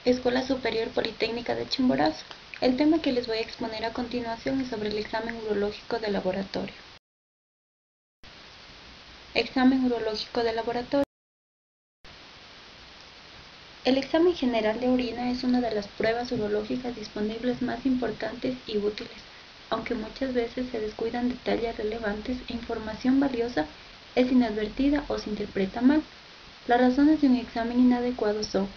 Escuela Superior Politécnica de Chimborazo. El tema que les voy a exponer a continuación es sobre el examen urológico de laboratorio. Examen urológico de laboratorio. El examen general de orina es una de las pruebas urológicas disponibles más importantes y útiles, aunque muchas veces se descuidan detalles relevantes e información valiosa es inadvertida o se interpreta mal. Las razones de un examen inadecuado son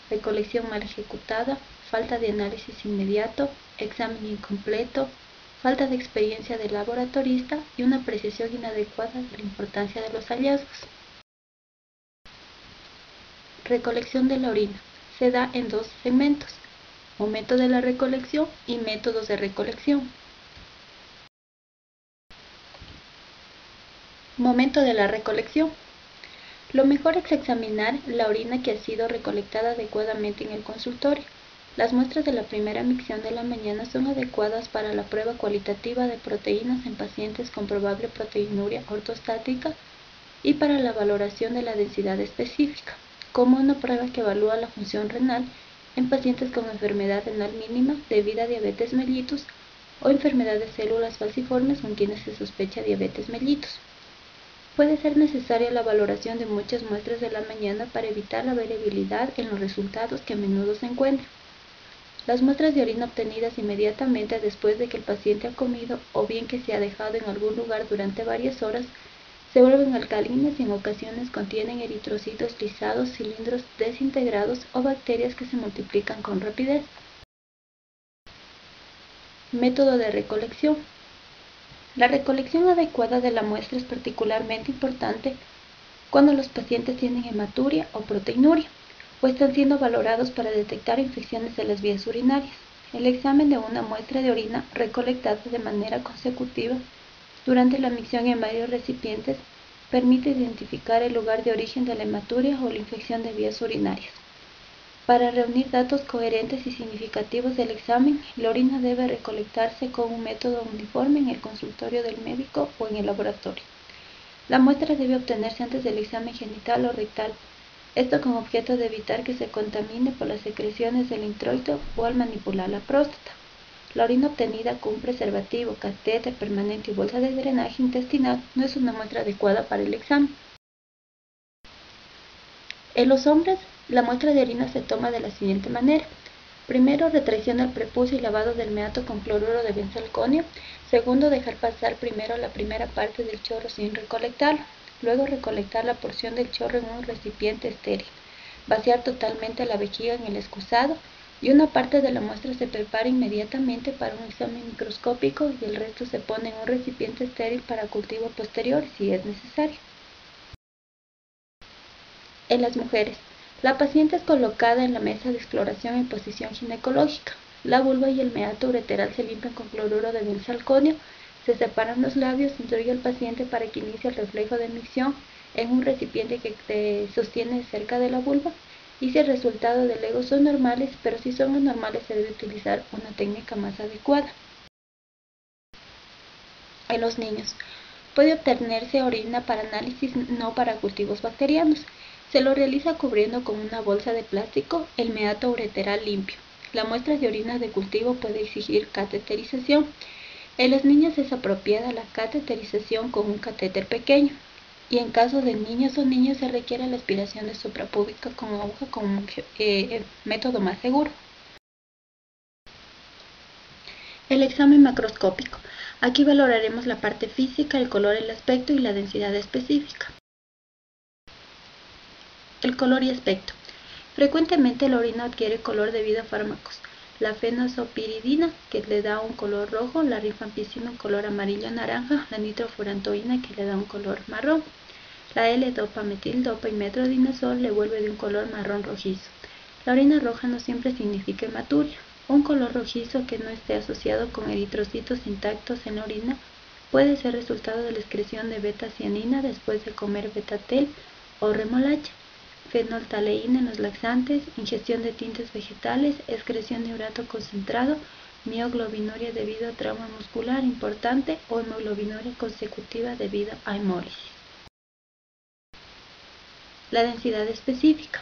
recolección mal ejecutada, falta de análisis inmediato, examen incompleto, falta de experiencia del laboratorista y una apreciación inadecuada de la importancia de los hallazgos. Recolección de la orina. Se da en dos segmentos: momento de la recolección y métodos de recolección. Momento de la recolección. Lo mejor es examinar la orina que ha sido recolectada adecuadamente en el consultorio. Las muestras de la primera micción de la mañana son adecuadas para la prueba cualitativa de proteínas en pacientes con probable proteinuria ortostática y para la valoración de la densidad específica, como una prueba que evalúa la función renal en pacientes con enfermedad renal mínima debida a diabetes mellitus o enfermedad de células falciformes con quienes se sospecha diabetes mellitus. Puede ser necesaria la valoración de muchas muestras de la mañana para evitar la variabilidad en los resultados que a menudo se encuentran. Las muestras de orina obtenidas inmediatamente después de que el paciente ha comido o bien que se ha dejado en algún lugar durante varias horas se vuelven alcalinas y en ocasiones contienen eritrocitos lisados, cilindros desintegrados o bacterias que se multiplican con rapidez. Método de recolección. La recolección adecuada de la muestra es particularmente importante cuando los pacientes tienen hematuria o proteinuria o están siendo valorados para detectar infecciones de las vías urinarias. El examen de una muestra de orina recolectada de manera consecutiva durante la micción en varios recipientes permite identificar el lugar de origen de la hematuria o la infección de vías urinarias. Para reunir datos coherentes y significativos del examen, la orina debe recolectarse con un método uniforme en el consultorio del médico o en el laboratorio. La muestra debe obtenerse antes del examen genital o rectal, esto con objeto de evitar que se contamine por las secreciones del introito o al manipular la próstata. La orina obtenida con un preservativo, catéter permanente y bolsa de drenaje intestinal no es una muestra adecuada para el examen. En los hombres, la muestra de orina se toma de la siguiente manera. Primero, retracción del prepucio y lavado del meato con cloruro de benzalconio. Segundo, dejar pasar primero la primera parte del chorro sin recolectarlo. Luego, recolectar la porción del chorro en un recipiente estéril. Vaciar totalmente la vejiga en el excusado y una parte de la muestra se prepara inmediatamente para un examen microscópico y el resto se pone en un recipiente estéril para cultivo posterior si es necesario. En las mujeres, la paciente es colocada en la mesa de exploración en posición ginecológica. La vulva y el meato ureteral se limpian con cloruro de benzalconio, se separan los labios, se instruye al paciente para que inicie el reflejo de micción en un recipiente que se sostiene cerca de la vulva y si el resultado del ego son normales, pero si son anormales se debe utilizar una técnica más adecuada. En los niños, puede obtenerse orina para análisis no para cultivos bacterianos. Se lo realiza cubriendo con una bolsa de plástico el meato ureteral limpio. La muestra de orina de cultivo puede exigir cateterización. En los niños es apropiada la cateterización con un catéter pequeño. Y en caso de niños o niñas se requiere la aspiración de suprapúbica con aguja como un método más seguro. El examen macroscópico. Aquí valoraremos la parte física, el color, el aspecto y la densidad específica. El color y aspecto. Frecuentemente la orina adquiere color debido a fármacos. La fenoxapiridina, que le da un color rojo, la rifampicina un color amarillo-naranja, la nitrofurantoína, que le da un color marrón. La L-dopa-metildopa y metronidazol le vuelve de un color marrón rojizo. La orina roja no siempre significa hematuria. Un color rojizo que no esté asociado con eritrocitos intactos en la orina puede ser resultado de la excreción de beta-cianina después de comer betatel o remolacha, fenoltaleína en los laxantes, ingestión de tintes vegetales, excreción de urato concentrado, mioglobinuria debido a trauma muscular importante o hemoglobinuria consecutiva debido a hemólisis. La densidad específica.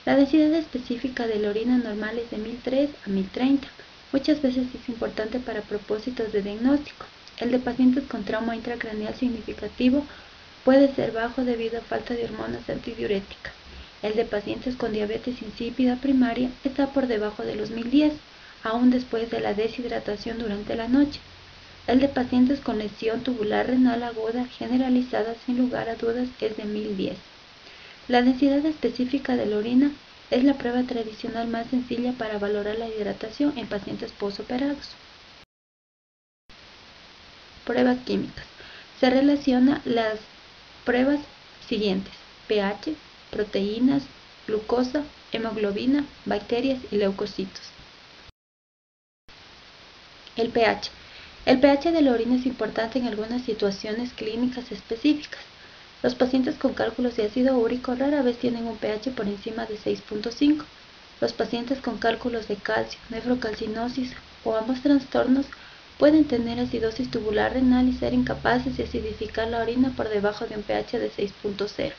La densidad específica de la orina normal es de 1003 a 1030. Muchas veces es importante para propósitos de diagnóstico. El de pacientes con trauma intracraneal significativo puede ser bajo debido a falta de hormonas antidiuréticas. El de pacientes con diabetes insípida primaria está por debajo de los 1010, aún después de la deshidratación durante la noche. El de pacientes con lesión tubular renal aguda generalizada sin lugar a dudas es de 1010. La densidad específica de la orina es la prueba tradicional más sencilla para valorar la hidratación en pacientes posoperados. Pruebas químicas. Se relaciona las pruebas siguientes: pH, proteínas, glucosa, hemoglobina, bacterias y leucocitos. El pH. El pH de la orina es importante en algunas situaciones clínicas específicas. Los pacientes con cálculos de ácido úrico rara vez tienen un pH por encima de 6.5. Los pacientes con cálculos de calcio, nefrocalcinosis o ambos trastornos pueden tener acidosis tubular renal y ser incapaces de acidificar la orina por debajo de un pH de 6.0.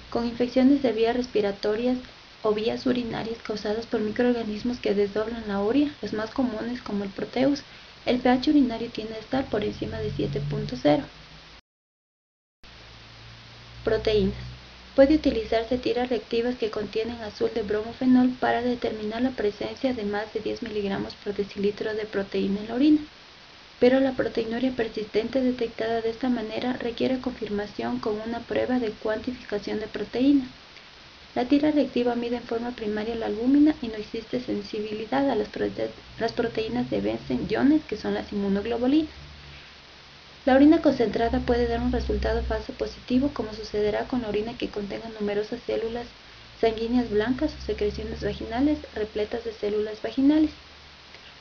Con infecciones de vías respiratorias o vías urinarias causadas por microorganismos que desdoblan la urea, los más comunes como el proteus, el pH urinario tiende a estar por encima de 7.0. Proteínas. Puede utilizarse tiras reactivas que contienen azul de bromofenol para determinar la presencia de más de 10 mg por decilitro de proteína en la orina, pero la proteinuria persistente detectada de esta manera requiere confirmación con una prueba de cuantificación de proteína. La tira reactiva mide en forma primaria la albúmina y no existe sensibilidad a las proteínas de Benson-Jones, que son las inmunoglobulinas. La orina concentrada puede dar un resultado falso positivo, como sucederá con la orina que contenga numerosas células sanguíneas blancas o secreciones vaginales repletas de células vaginales.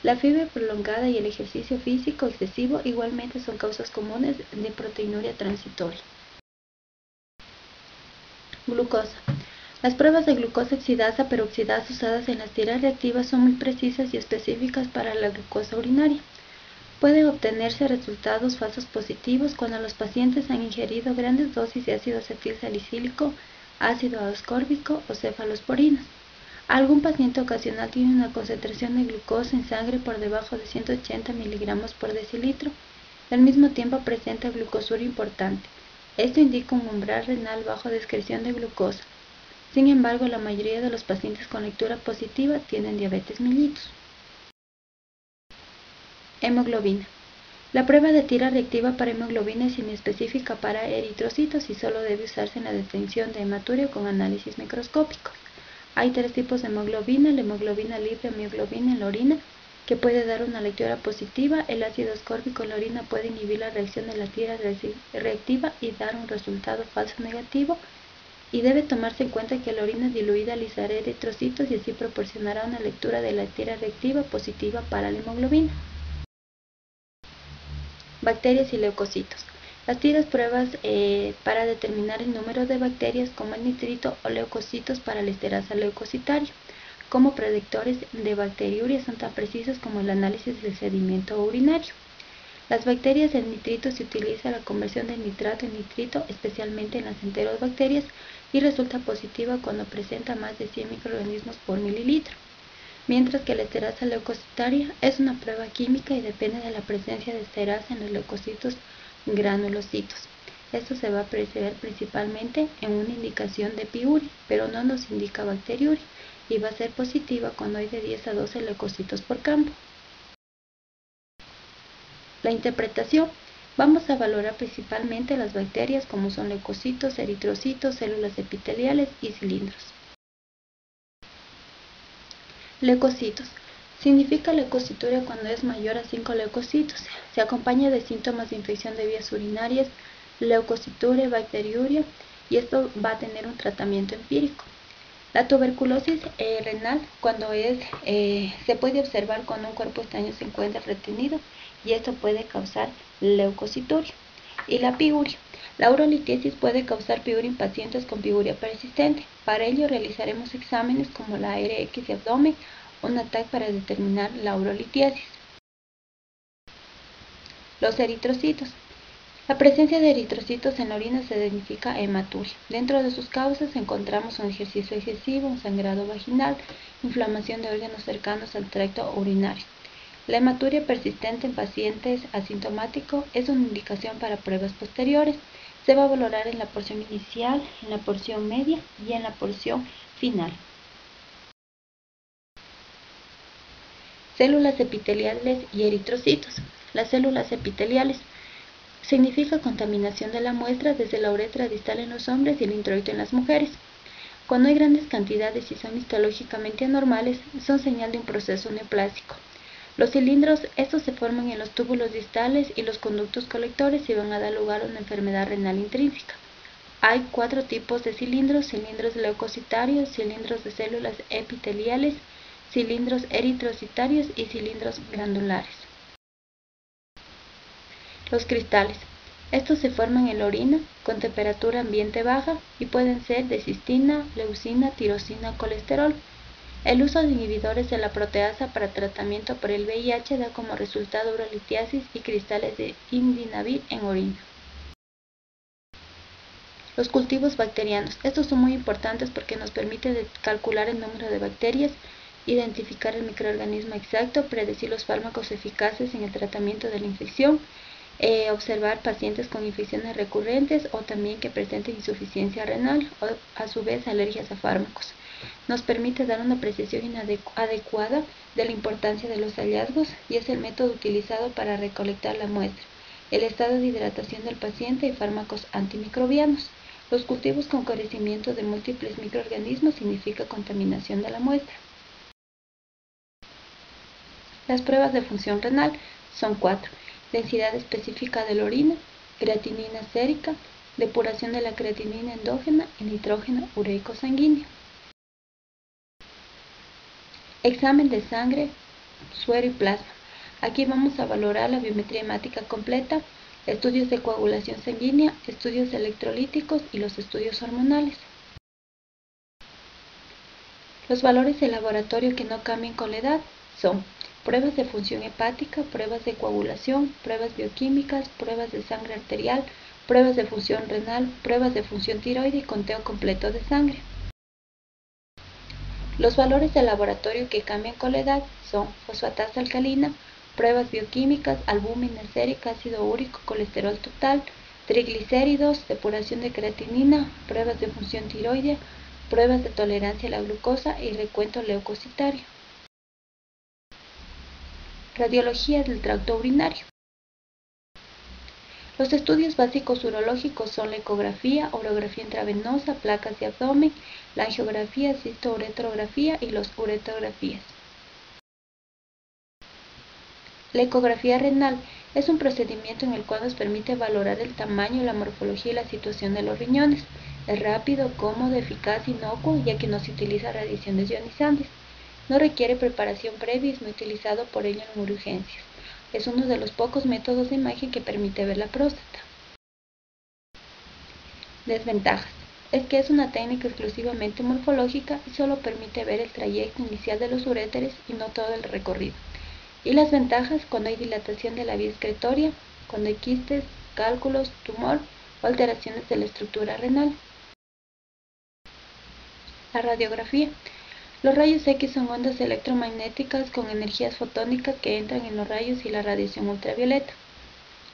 La fiebre prolongada y el ejercicio físico excesivo igualmente son causas comunes de proteinuria transitoria. Glucosa. Las pruebas de glucosa oxidasa peroxidasa usadas en las tiras reactivas son muy precisas y específicas para la glucosa urinaria. Pueden obtenerse resultados falsos positivos cuando los pacientes han ingerido grandes dosis de ácido acetilsalicílico, ácido ascórbico o cefalosporinas. Algún paciente ocasional tiene una concentración de glucosa en sangre por debajo de 180 mg por decilitro y al mismo tiempo presenta glucosura importante. Esto indica un umbral renal bajo de excreción de glucosa. Sin embargo, la mayoría de los pacientes con lectura positiva tienen diabetes mellitus. Hemoglobina. La prueba de tira reactiva para hemoglobina es inespecífica para eritrocitos y solo debe usarse en la detección de hematuria con análisis microscópicos. Hay tres tipos de hemoglobina: la hemoglobina libre, hemoglobina en la orina, que puede dar una lectura positiva. El ácido ascórbico en la orina puede inhibir la reacción de la tira reactiva y dar un resultado falso negativo. Y debe tomarse en cuenta que la orina diluida alisará eritrocitos y así proporcionará una lectura de la tira reactiva positiva para la hemoglobina. Bacterias y leucocitos. Las tiras pruebas para determinar el número de bacterias como el nitrito o leucocitos para la esterasa leucocitaria como predictores de bacteriuria son tan precisas como el análisis del sedimento urinario. Las bacterias del nitrito se utiliza la conversión del nitrato en nitrito, especialmente en las enterobacterias, y resulta positiva cuando presenta más de 100 microorganismos por mililitro. Mientras que la esterasa leucocitaria es una prueba química y depende de la presencia de esterasa en los leucocitos granulocitos. Esto se va a apreciar principalmente en una indicación de piuria, pero no nos indica bacteriuria, y va a ser positiva cuando hay de 10 a 12 leucocitos por campo. La interpretación. Vamos a valorar principalmente las bacterias como son leucocitos, eritrocitos, células epiteliales y cilindros. Leucocitos. Significa leucocituria cuando es mayor a 5 leucocitos. Se acompaña de síntomas de infección de vías urinarias, leucocituria, bacteriuria, y esto va a tener un tratamiento empírico. La tuberculosis renal se puede observar cuando un cuerpo estaño se encuentra retenido y esto puede causar leucocituria. Y la piuria. La urolitiasis puede causar piuria en pacientes con piuria persistente. Para ello realizaremos exámenes como la ARX de abdomen o una TAC para determinar la urolitiasis. Los eritrocitos. La presencia de eritrocitos en la orina se significa hematuria. Dentro de sus causas encontramos un ejercicio excesivo, un sangrado vaginal, inflamación de órganos cercanos al tracto urinario. La hematuria persistente en pacientes asintomáticos es una indicación para pruebas posteriores. Se va a valorar en la porción inicial, en la porción media y en la porción final. Células epiteliales y eritrocitos. Las células epiteliales significa contaminación de la muestra desde la uretra distal en los hombres y el introito en las mujeres. Cuando hay grandes cantidades y son histológicamente anormales, son señal de un proceso neoplásico. Los cilindros, estos se forman en los túbulos distales y los conductos colectores y van a dar lugar a una enfermedad renal intrínseca. Hay 4 tipos de cilindros: cilindros leucocitarios, cilindros de células epiteliales, cilindros eritrocitarios y cilindros glandulares. Los cristales. Estos se forman en la orina con temperatura ambiente baja y pueden ser de cistina, leucina, tirosina o colesterol. El uso de inhibidores de la proteasa para tratamiento por el VIH da como resultado urolitiasis y cristales de indinavir en orina. Los cultivos bacterianos. Estos son muy importantes porque nos permiten calcular el número de bacterias, identificar el microorganismo exacto, predecir los fármacos eficaces en el tratamiento de la infección, observar pacientes con infecciones recurrentes o también que presenten insuficiencia renal o a su vez alergias a fármacos. Nos permite dar una precisión adecuada de la importancia de los hallazgos y es el método utilizado para recolectar la muestra, el estado de hidratación del paciente y fármacos antimicrobianos. Los cultivos con crecimiento de múltiples microorganismos significa contaminación de la muestra. Las pruebas de función renal son 4. Densidad específica de la orina, creatinina sérica, depuración de la creatinina endógena y nitrógeno ureico sanguíneo. Examen de sangre, suero y plasma. Aquí vamos a valorar la biometría hemática completa, estudios de coagulación sanguínea, estudios electrolíticos y los estudios hormonales. Los valores de laboratorio que no cambian con la edad son pruebas de función hepática, pruebas de coagulación, pruebas bioquímicas, pruebas de sangre arterial, pruebas de función renal, pruebas de función tiroide y conteo completo de sangre. Los valores de laboratorio que cambian con la edad son fosfatasa alcalina, pruebas bioquímicas, albúmina sérica, ácido úrico, colesterol total, triglicéridos, depuración de creatinina, pruebas de función tiroidea, pruebas de tolerancia a la glucosa y recuento leucocitario. Radiología del tracto urinario. Los estudios básicos urológicos son la ecografía, urografía intravenosa, placas de abdomen, la angiografía, cistouretrografía y las uretrografías. La ecografía renal es un procedimiento en el cual nos permite valorar el tamaño, la morfología y la situación de los riñones. Es rápido, cómodo, eficaz, inocuo, ya que no se utiliza radiaciones ionizantes. No requiere preparación previa y es muy utilizado por ello en urgencias. Es uno de los pocos métodos de imagen que permite ver la próstata. Desventajas. Es que es una técnica exclusivamente morfológica y solo permite ver el trayecto inicial de los uréteres y no todo el recorrido. Y las ventajas cuando hay dilatación de la vía excretoria, cuando hay quistes, cálculos, tumor o alteraciones de la estructura renal. La radiografía. Los rayos X son ondas electromagnéticas con energías fotónicas que entran en los rayos y la radiación ultravioleta.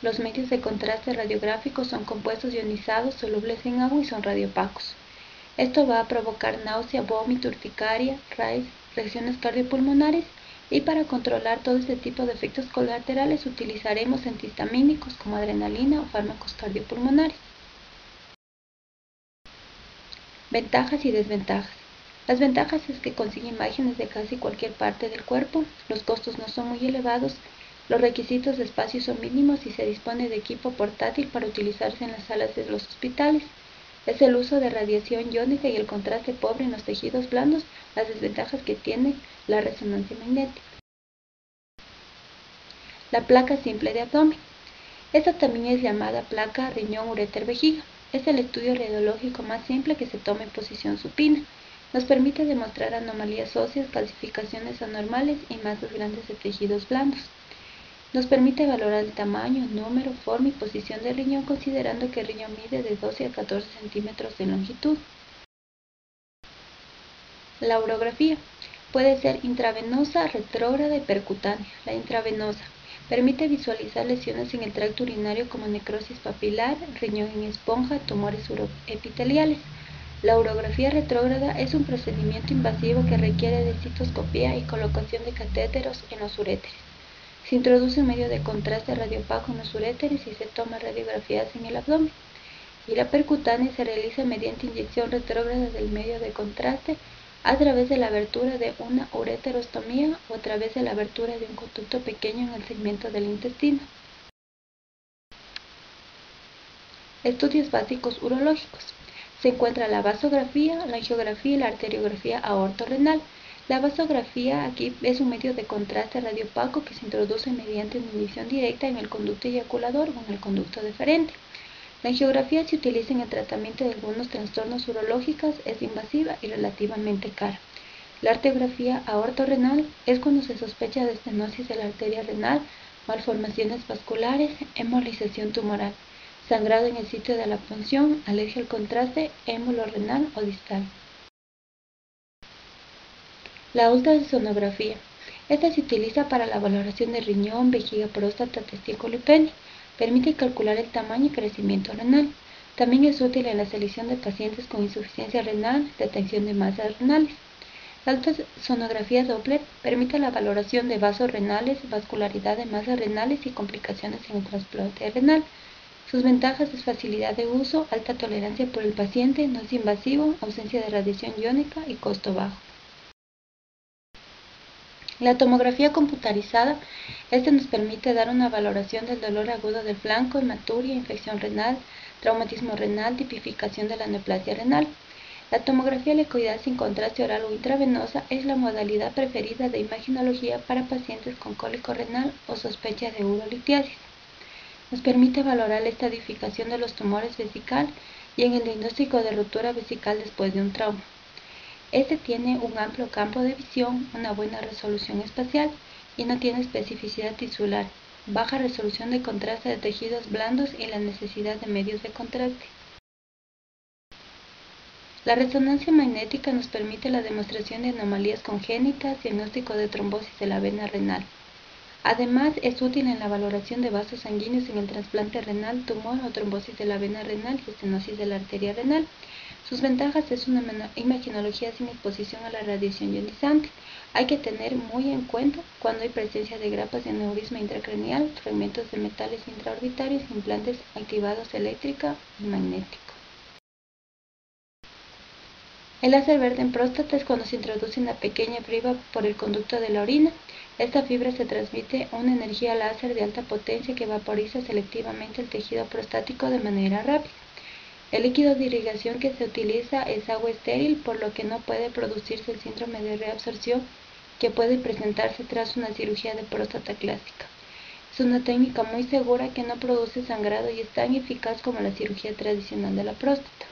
Los medios de contraste radiográfico son compuestos ionizados solubles en agua y son radiopacos. Esto va a provocar náusea, vómito, urticaria, reacciones cardiopulmonares y para controlar todo este tipo de efectos colaterales utilizaremos antihistamínicos como adrenalina o fármacos cardiopulmonares. Ventajas y desventajas. Las ventajas es que consigue imágenes de casi cualquier parte del cuerpo, los costos no son muy elevados, los requisitos de espacio son mínimos y se dispone de equipo portátil para utilizarse en las salas de los hospitales. Es el uso de radiación iónica y el contraste pobre en los tejidos blandos, las desventajas que tiene la resonancia magnética. La placa simple de abdomen. Esta también es llamada placa riñón uréter vejiga. Es el estudio radiológico más simple que se toma en posición supina. Nos permite demostrar anomalías óseas, calcificaciones anormales y masas grandes de tejidos blandos. Nos permite valorar el tamaño, número, forma y posición del riñón, considerando que el riñón mide de 12 a 14 centímetros de longitud. La urografía puede ser intravenosa, retrógrada y percutánea. La intravenosa permite visualizar lesiones en el tracto urinario como necrosis papilar, riñón en esponja, tumores uroepiteliales. La urografía retrógrada es un procedimiento invasivo que requiere de citoscopía y colocación de catéteros en los uréteres. Se introduce un medio de contraste radiopaco en los uréteres y se toma radiografías en el abdomen. Y la percutánea se realiza mediante inyección retrógrada del medio de contraste a través de la abertura de una ureterostomía o a través de la abertura de un conducto pequeño en el segmento del intestino. Estudios básicos urológicos. Se encuentra la vasografía, la angiografía y la arteriografía aortorrenal. La vasografía aquí es un medio de contraste radiopaco que se introduce mediante una inyección directa en el conducto eyaculador o en el conducto deferente. La angiografía se utiliza en el tratamiento de algunos trastornos urológicos, es invasiva y relativamente cara. La arteriografía aortorrenal es cuando se sospecha de estenosis de la arteria renal, malformaciones vasculares, embolización tumoral, sangrado en el sitio de la punción, alergia al contraste, émbolo renal o distal. La ultrasonografía. Esta se utiliza para la valoración de riñón, vejiga, próstata, testículo y pene. Permite calcular el tamaño y crecimiento renal. También es útil en la selección de pacientes con insuficiencia renal, detección de masas renales. La ultrasonografía Doppler permite la valoración de vasos renales, vascularidad de masas renales y complicaciones en el trasplante renal. Sus ventajas es facilidad de uso, alta tolerancia por el paciente, no es invasivo, ausencia de radiación iónica y costo bajo. La tomografía computarizada, nos permite dar una valoración del dolor agudo del flanco, hematuria, infección renal, traumatismo renal, tipificación de la neoplasia renal. La tomografía helicoidal sin contraste oral o intravenosa es la modalidad preferida de imagenología para pacientes con cólico renal o sospecha de urolitiasis. Nos permite valorar la estadificación de los tumores vesical y en el diagnóstico de ruptura vesical después de un trauma. Tiene un amplio campo de visión, una buena resolución espacial y no tiene especificidad tisular, baja resolución de contraste de tejidos blandos y la necesidad de medios de contraste. La resonancia magnética nos permite la demostración de anomalías congénitas, diagnóstico de trombosis de la vena renal. Además, es útil en la valoración de vasos sanguíneos en el trasplante renal, tumor o trombosis de la vena renal y estenosis de la arteria renal. Sus ventajas es una imagenología sin exposición a la radiación ionizante. Hay que tener muy en cuenta cuando hay presencia de grapas de aneurisma intracraneal, fragmentos de metales intraorbitarios, implantes activados eléctrica y magnético. El láser verde en próstata es cuando se introduce una pequeña fibra por el conducto de la orina. Esta fibra se transmite una energía láser de alta potencia que vaporiza selectivamente el tejido prostático de manera rápida. El líquido de irrigación que se utiliza es agua estéril, por lo que no puede producirse el síndrome de reabsorción que puede presentarse tras una cirugía de próstata clásica. Es una técnica muy segura que no produce sangrado y es tan eficaz como la cirugía tradicional de la próstata.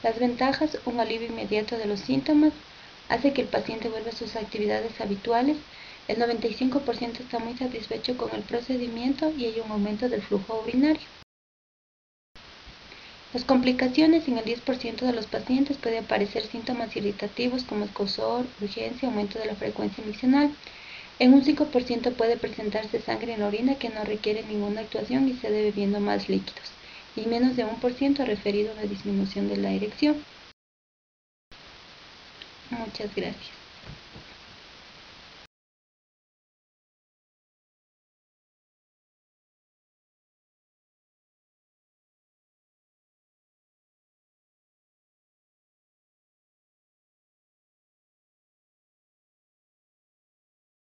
Las ventajas: un alivio inmediato de los síntomas, hace que el paciente vuelva a sus actividades habituales, el 95% está muy satisfecho con el procedimiento y hay un aumento del flujo urinario. Las complicaciones: en el 10% de los pacientes puede aparecer síntomas irritativos como escozor, urgencia, aumento de la frecuencia miccional. En un 5% puede presentarse sangre en la orina que no requiere ninguna actuación y se debe bebiendo más líquidos. Y menos de 1% ha referido a una disminución de la erección. Muchas gracias.